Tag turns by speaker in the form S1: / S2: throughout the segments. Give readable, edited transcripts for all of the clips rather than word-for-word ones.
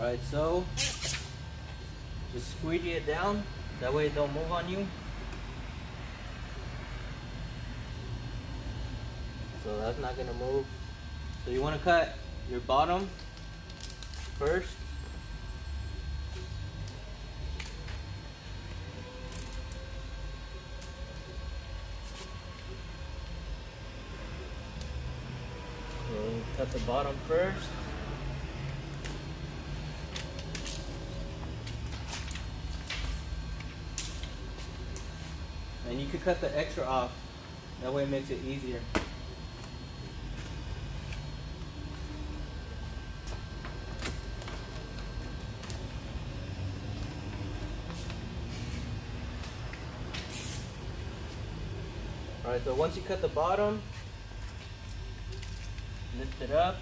S1: Alright, so just squeegee it down, that way it don't move on you. So that's not gonna move. So you wanna cut your bottom first. So cut the bottom first. And you can cut the extra off. That way it makes it easier. Alright, so once you cut the bottom, lift it up,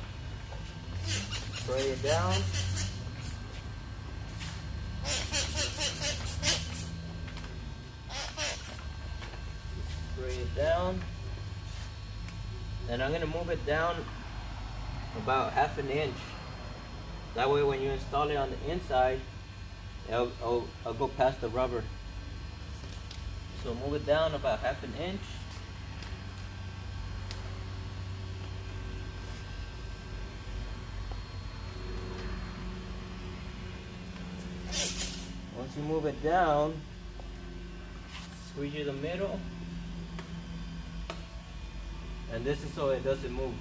S1: spray it down. Spray it down. And I'm going to move it down about 1/2 inch. That way when you install it on the inside, I'll go past the rubber. So move it down about 1/2 inch. Once you move it down, squeegee the middle, and this is so it doesn't move.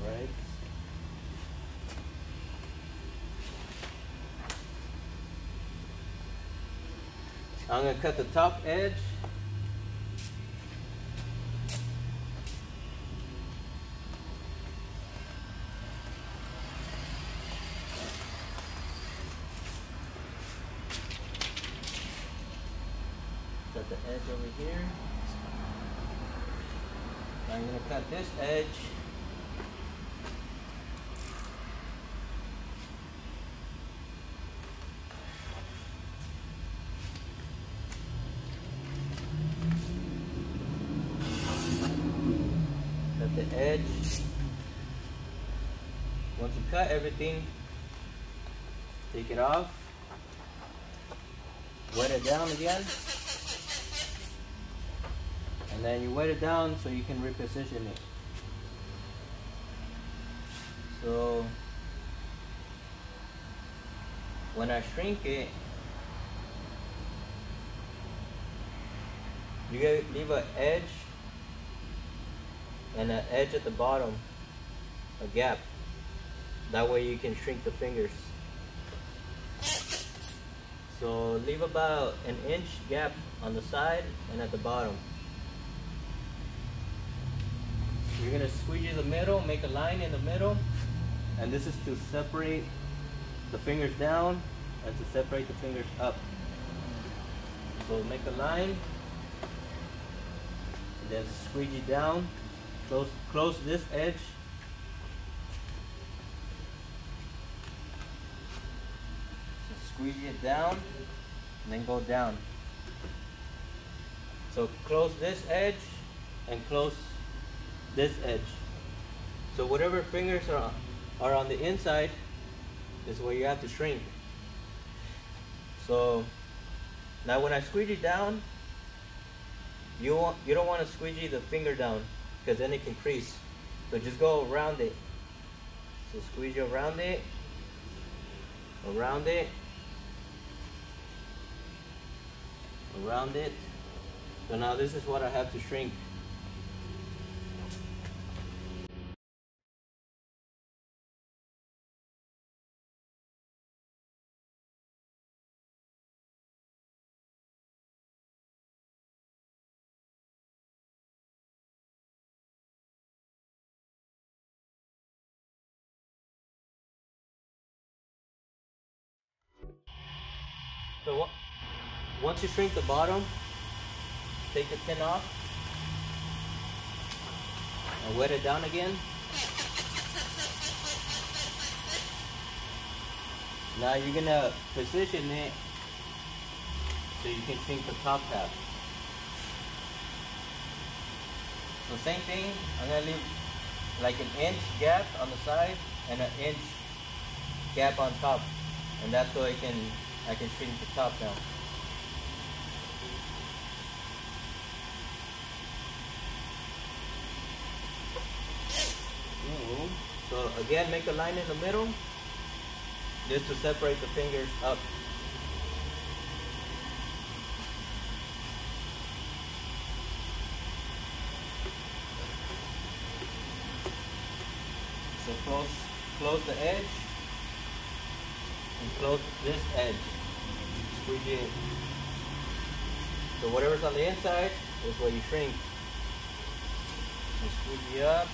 S1: Alright. I'm going to cut the top edge. Cut the edge over here. I'm going to cut this edge. Cut the edge. Once you cut everything, take it off. Wet it down again. And then you wet it down so you can reposition it. So when I shrink it, you gotta leave an edge and an edge at the bottom, a gap. That way you can shrink the fingers. So leave about 1 inch gap on the side and at the bottom. You're gonna squeegee the middle, make a line in the middle, and this is to separate the fingers down and to separate the fingers up. So make a line, and then squeegee down, close this edge. So squeegee it down, and then go down. So close this edge and close this edge. So whatever fingers are on the inside is where you have to shrink. So now when I squeegee down, you don't want to squeegee the finger down because then it can crease. So just go around it. So squeegee around it, around it, around it. So now this is what I have to shrink. So once you shrink the bottom, take the tin off and wet it down again. Now you're gonna position it so you can shrink the top half. So same thing, I'm gonna leave like 1 inch gap on the side. and an inch gap on top, and that's so I can shrink the top now. So again, make a line in the middle just to separate the fingers up. So close the edge and close this edge. Squeegee it. So whatever's on the inside is what you shrink. You squeegee up.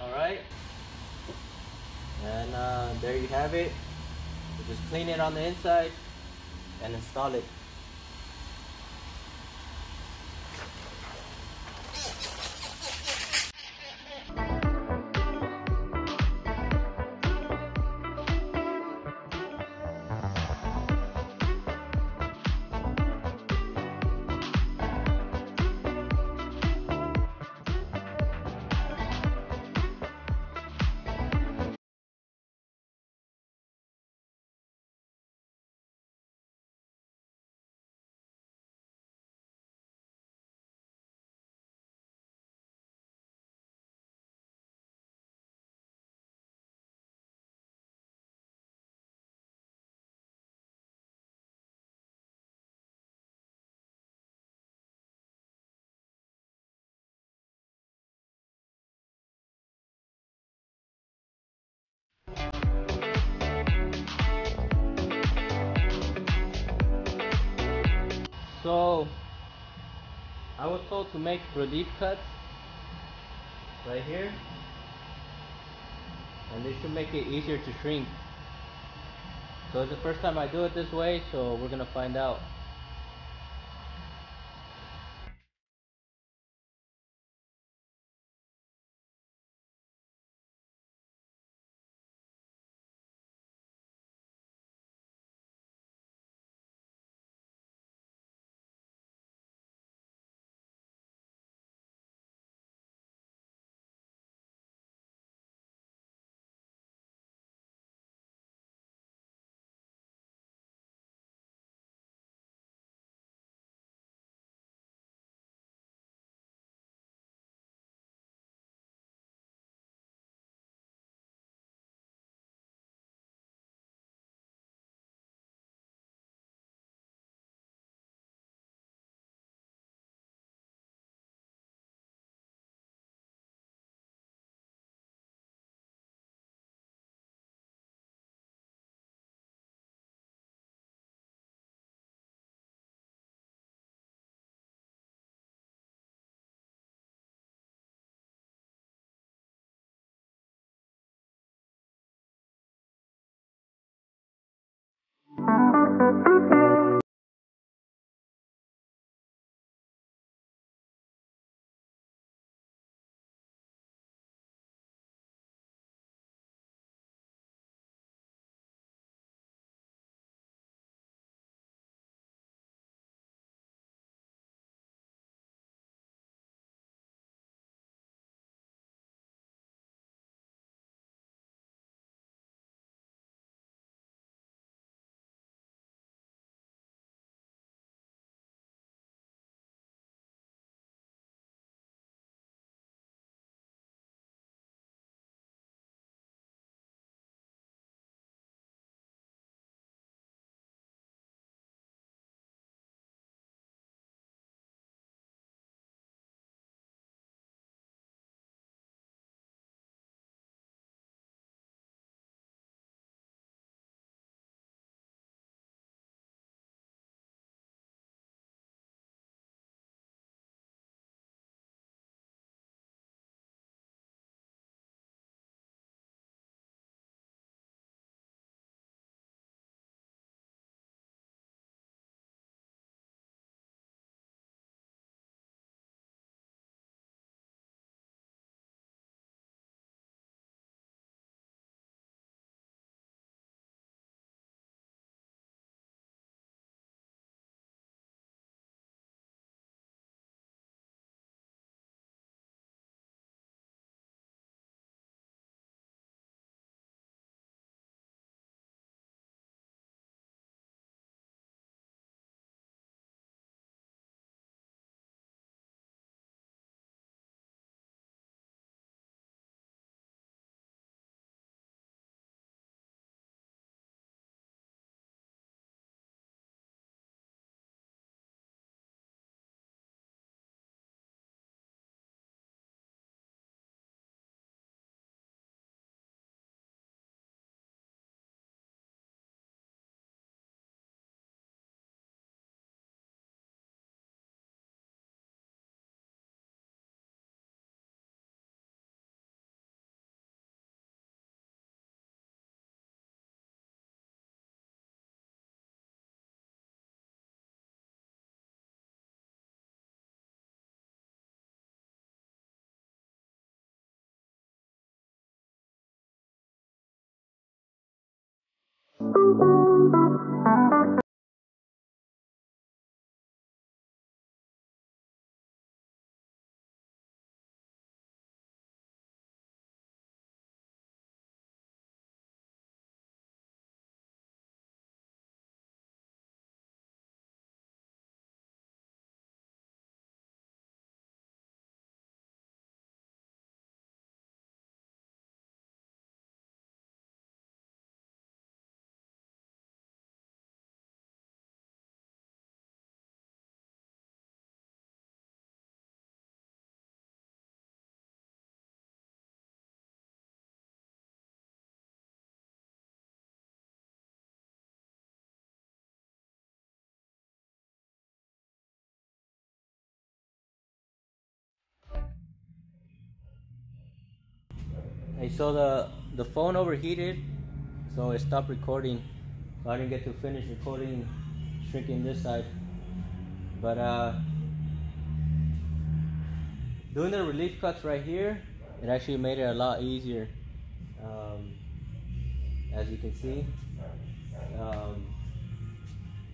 S1: Alright, and there you have it. You just clean it on the inside and install it. So I was told to make relief cuts right here, and this should make it easier to shrink. So it's the first time I do it this way, so we're gonna find out. Hey, so the phone overheated, so it stopped recording. So I didn't get to finish recording, shrinking this side. But doing the relief cuts right here, it actually made it a lot easier. As you can see,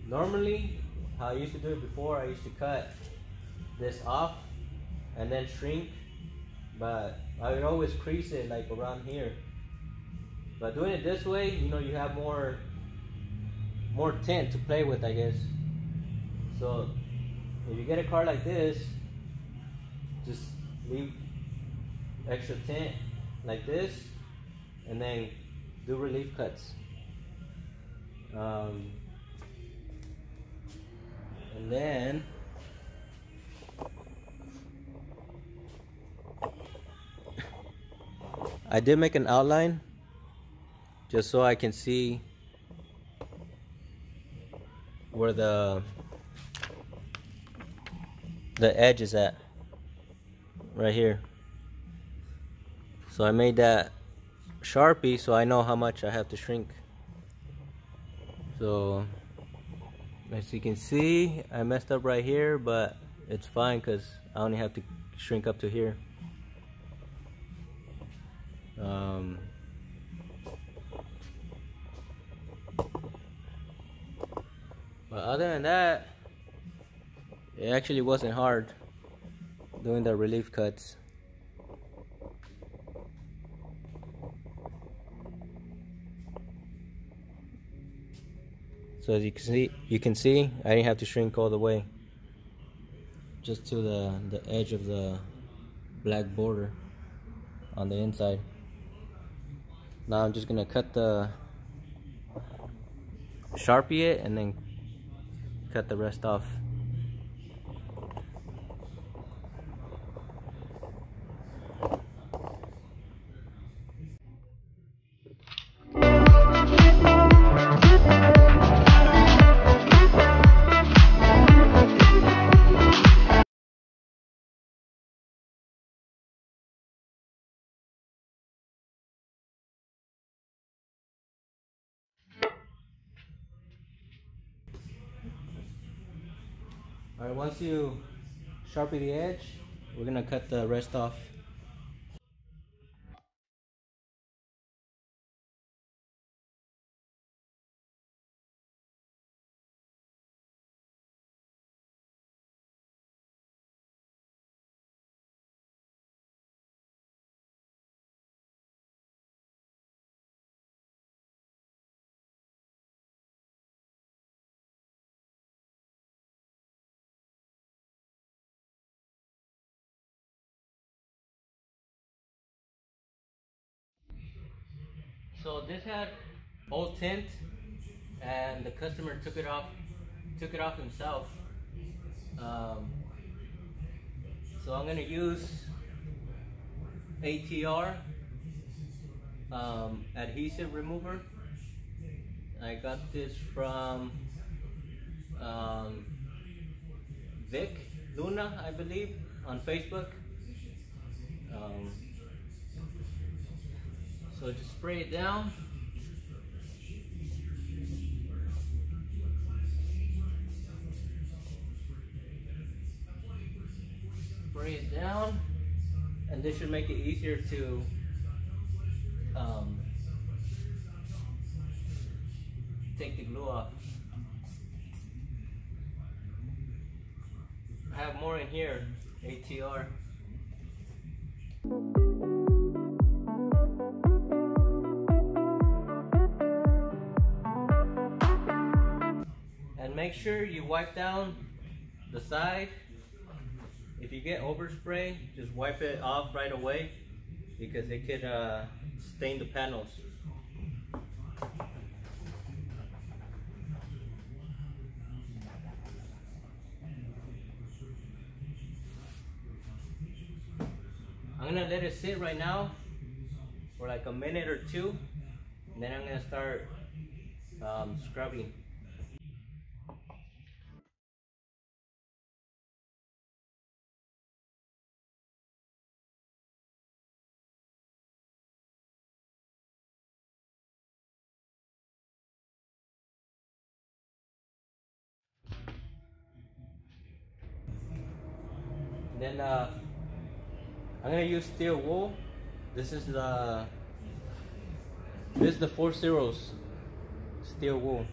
S1: normally how I used to do it before, I used to cut this off and then shrink, but I would always crease it like around here. But doing it this way, you know, you have more tint to play with, I guess. So if you get a car like this, just leave extra tint like this and then do relief cuts. And then I did make an outline just so I can see where the edge is at, right here. So I made that Sharpie so I know how much I have to shrink. So as you can see, I messed up right here, but it's fine because I only have to shrink up to here. But other than that, it actually wasn't hard doing the relief cuts. So as you can see, I didn't have to shrink all the way, just to the edge of the black border on the inside. Now I'm just gonna cut the Sharpie it and then cut the rest off. Alright, once you Sharpie the edge, we're gonna cut the rest off. So this had old tint, and the customer took it off himself. So I'm gonna use ATR Adhesive Remover. I got this from Vic Luna, I believe, on Facebook. So just spray it down. Spray it down, and this should make it easier to take the glue off. I have more in here, ATR. And make sure you wipe down the side. If you get overspray, just wipe it off right away because it could stain the panels. I'm gonna let it sit right now for like a minute or two, and then I'm gonna start scrubbing. And then I'm gonna use steel wool. This is the 4 zeros steel wool.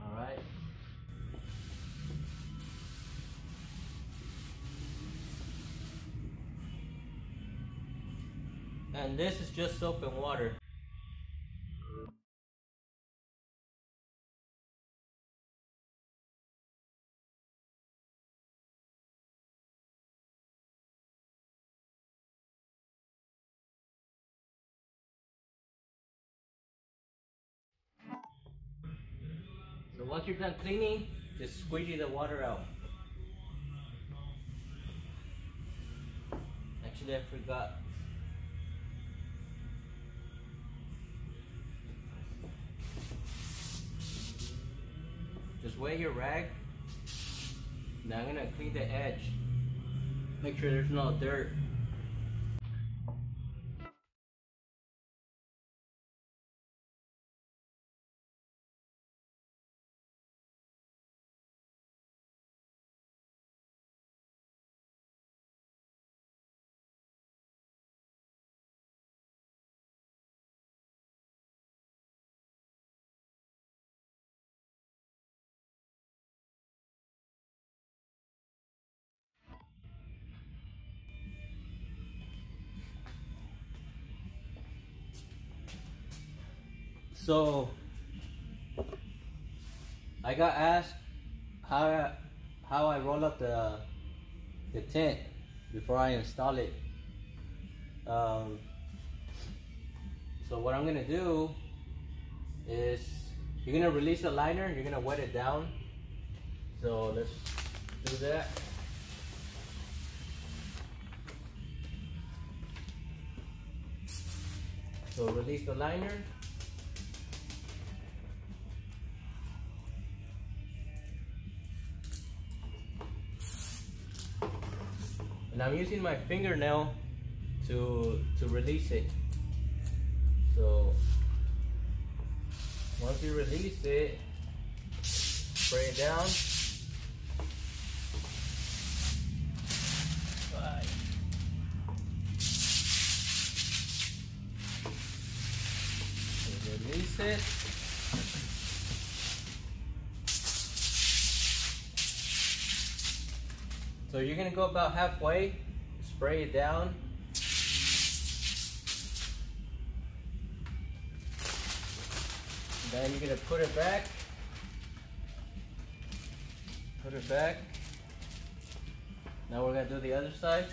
S1: Alright. And this is just soap and water. So once you're done cleaning, just squeegee the water out. Actually, I forgot. Just wet your rag. Now I'm gonna clean the edge. Make sure there's no dirt. So I got asked how I roll up the tint before I install it. So what I'm gonna do is you're gonna release the liner, you're gonna wet it down. So let's do that. So release the liner. And I'm using my fingernail to release it. So once you release it, spray it down. Release it. So you're gonna go about halfway, spray it down. Then you're gonna put it back. Put it back. Now we're gonna do the other side.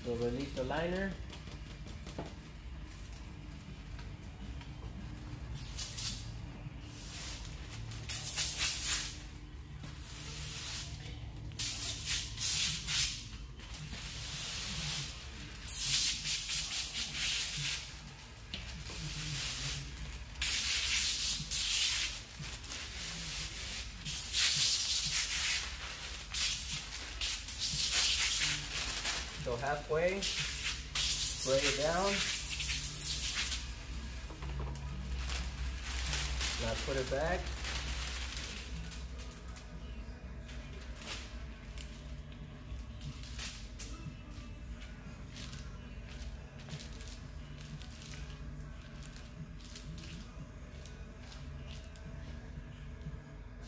S1: So release the liner. So halfway, spray it down. Now put it back.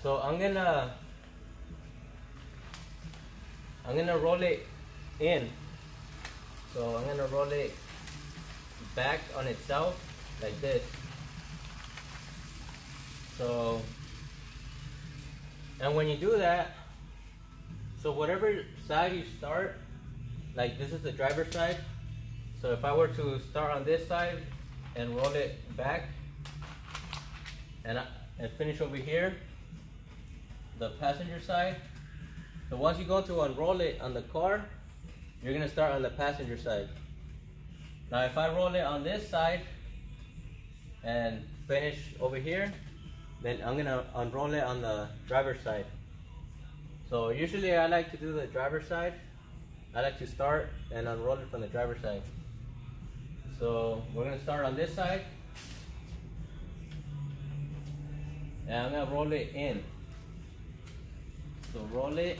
S1: So I'm gonna roll it in. So I'm gonna roll it back on itself like this. So, and when you do that, so whatever side you start, like this is the driver's side. So if I were to start on this side and roll it back and finish over here, the passenger side. So once you go to unroll it on the car, you're gonna start on the passenger side. Now if I roll it on this side and finish over here, then I'm gonna unroll it on the driver's side. So usually I like to do the driver's side. I like to start and unroll it from the driver's side. So we're gonna start on this side, and I'm gonna roll it in. So roll it.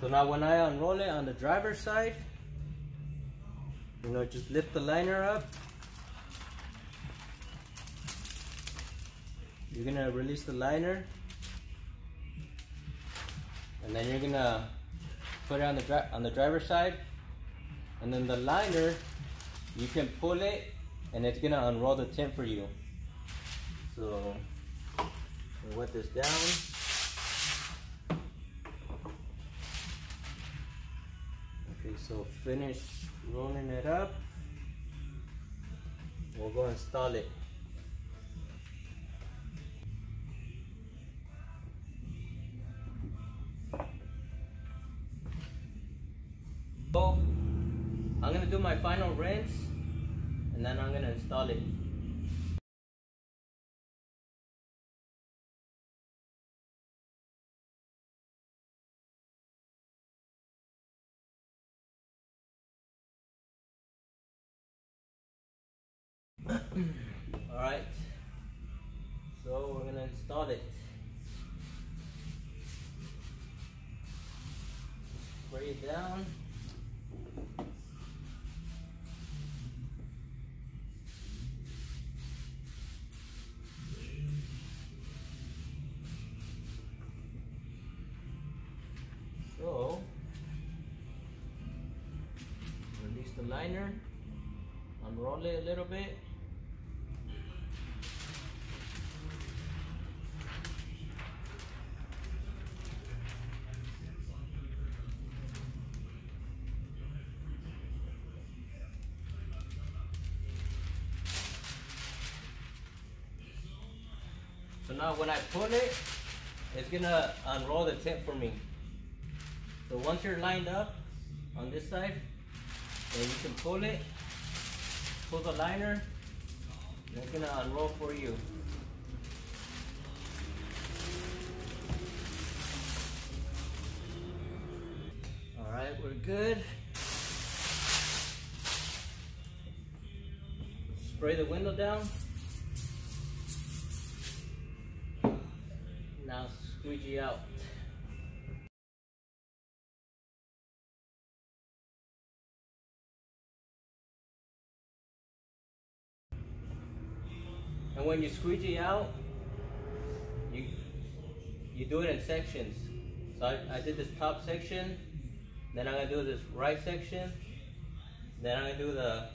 S1: So now when I unroll it on the driver's side, just lift the liner up. You're gonna release the liner, and then you're gonna put it on the driver's side, and then the liner, you can pull it, and it's gonna unroll the tint for you. So we'll wet this down. Okay, so finish rolling it up. We'll go install it. So I'm gonna do my final rinse, and then I'm gonna install it. Alright, so we're gonna install it. Spray it down. So, release the liner, unroll it a little bit. So now when I pull it, it's gonna unroll the tint for me. So once you're lined up on this side, then you can pull it, pull the liner, and it's gonna unroll for you. Alright, we're good. Spray the window down. Now squeegee out. And when you squeegee out, you do it in sections. So I did this top section, then I'm gonna do this right section, then I'm gonna do the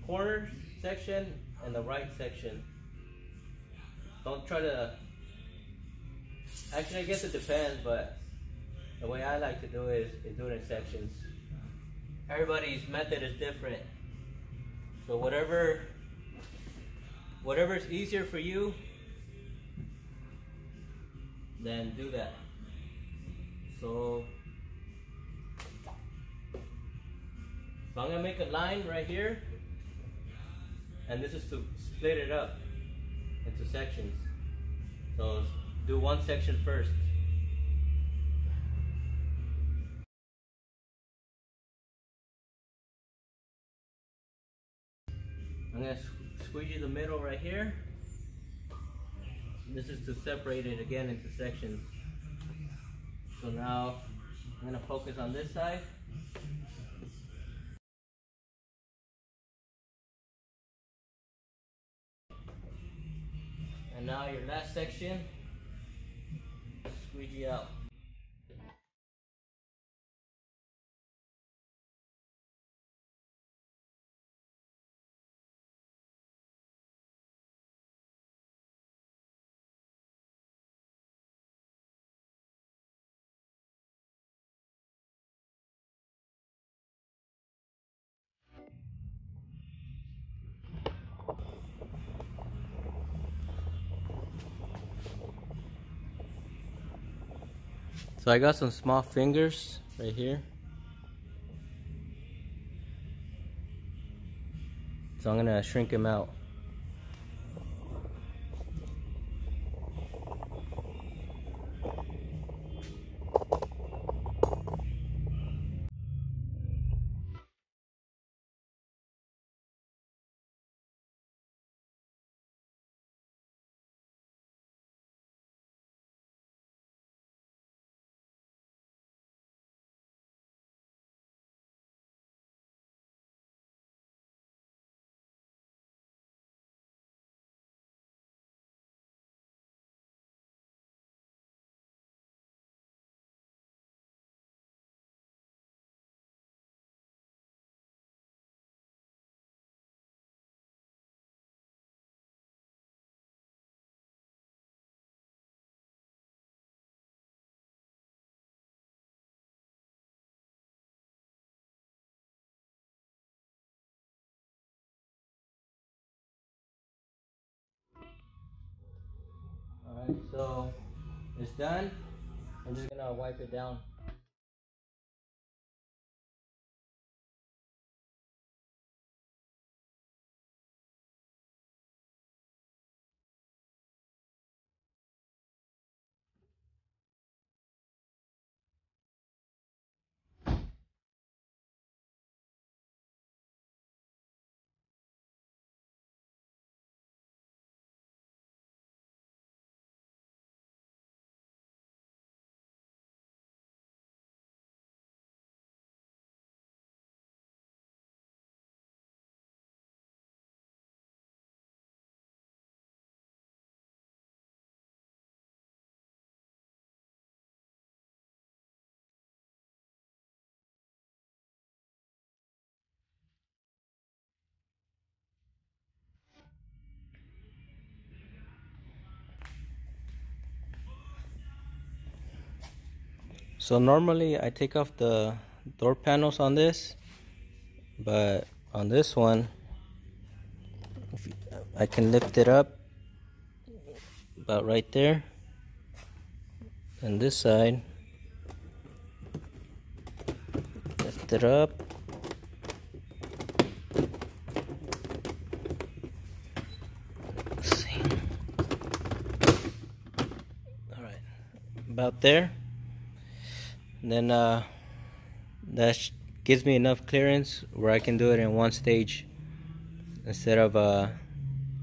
S1: corner section and the right section. Don't try to, actually I guess it depends, but the way I like to do it is do it in sections. Everybody's method is different. So whatever whatever is easier for you, then do that. So I'm gonna make a line right here, and this is to split it up into sections. So do one section first. I'm gonna squeegee the middle right here. This is to separate it again into sections. So now I'm gonna focus on this side. And now your last section, squeegee out. So I got some small fingers right here. So I'm gonna shrink them out. Alright, so it's done. I'm just gonna wipe it down. So normally I take off the door panels on this, but on this one I can lift it up about right there, and this side lift it up. Let's see. Alright, about there. And then that gives me enough clearance where I can do it in one stage instead of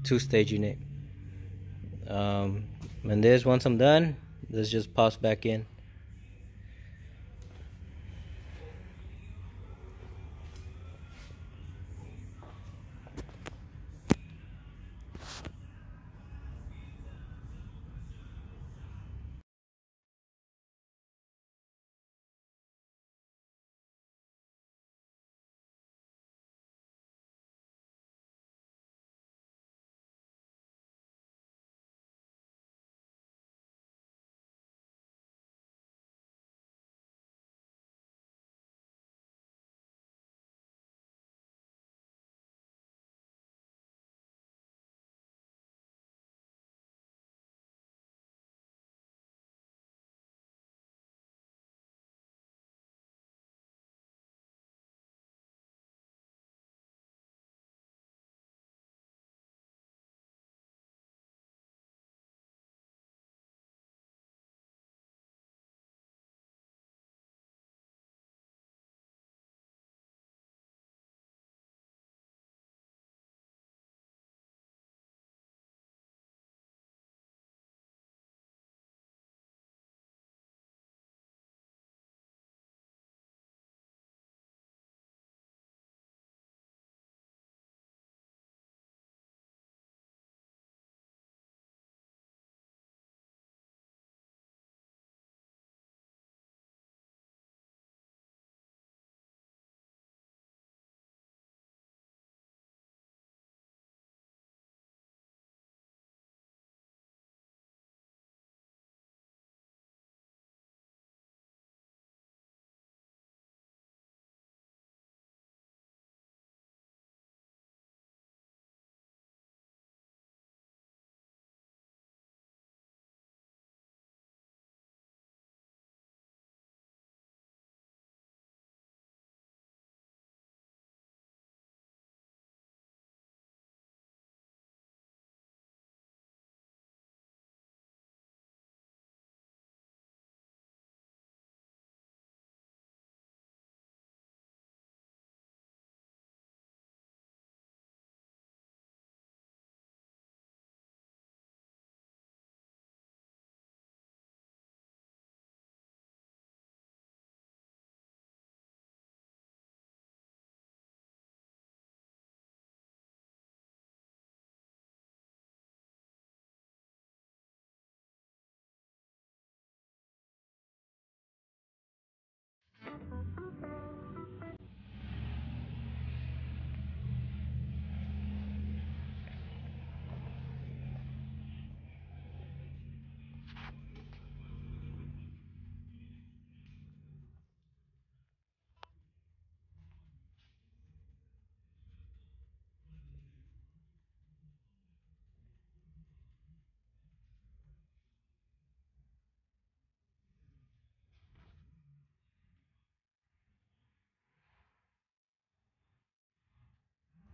S1: two-staging it. And this, once I'm done, this just pops back in.